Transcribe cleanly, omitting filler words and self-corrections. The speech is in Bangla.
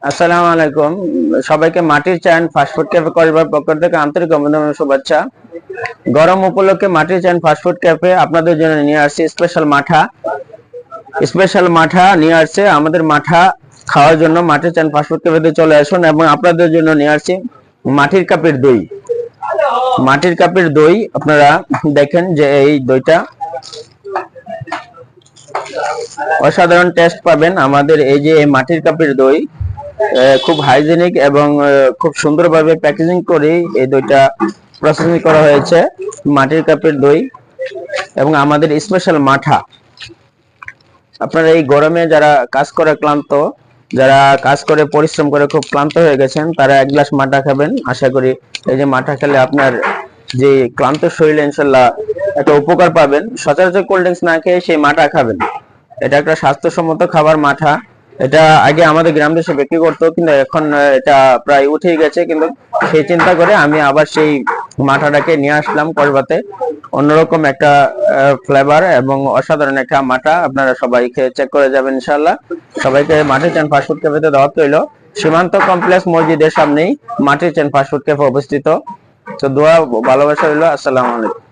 আসসালামু আলাইকুম। সবাইকে মাটির চা এন্ড ফাস্টফুড ক্যাফে করিবার পক্ষ থেকে আন্তরিক অভিনন্দন ও শুভেচ্ছা। গরম উপলক্ষে মাটির চা এন্ড ফাস্টফুড ক্যাফে আপনাদের জন্য নিয়ে আসছে স্পেশাল মাঠা নিয়ে আসছে। আমাদের মাঠা খাওয়ার জন্য মাটির চা এন্ড ফাস্টফুড ক্যাফেতে চলে আসুন এবং আপনাদের জন্য নিয়ে আসছি মাটির কাপের দই। মাটির কাপের দই আপনারা দেখেন যে এই দইটা অসাধারণ টেস্ট পাবেন। আমাদের এই যে মাটির কাপের দই খুব হাইজেনিক এবং খুব সুন্দরভাবে প্যাকেজিং করে এই দইটা প্রসেসিং করা হয়েছে। মাটির কাপের দই এবং আমাদের স্পেশাল মাঠা। আপনারা এই গরমে যারা কাজ করে ক্লান্ত, যারা কাজ করে পরিশ্রম করে খুব ক্লান্ত হয়ে গেছেন, তারা এক গ্লাস মাঠা খাবেন। আশা করি এই যে মাঠা খেলে আপনার যে ক্লান্ত শরীরে ইনশাল্লাহ একটা উপকার পাবেন। সচরাচর কোল্ড ড্রিঙ্কস না খেয়ে সেই মাঠা খাবেন। এটা একটা স্বাস্থ্যসম্মত খাবার মাঠা। এটা আগে আমাদের গ্রাম দেশে বিক্রি করতো, কিন্তু এখন এটা প্রায় উঠেই গেছে। কিন্তু সেই চিন্তা করে আমি আবার সেই মাঠাটাকে নিয়ে আসলাম করবাতে। অন্যরকম একটা ফ্লেভার এবং অসাধারণ একটা মাঠা। আপনারা সবাই খেয়ে চেক করে যাবেন ইনশাআল্লাহ। সবাইকে মাটির চা এন্ড ফাস্টফুড ক্যাফেতে দাওয়াত রইল। সীমান্ত কমপ্লেক্স মসজিদের সামনেই মাটির চা এন্ড ফাস্টফুড ক্যাফে অবস্থিত। তো দোয়া ভালোবাসা রইল। আসসালামু আলাইকুম।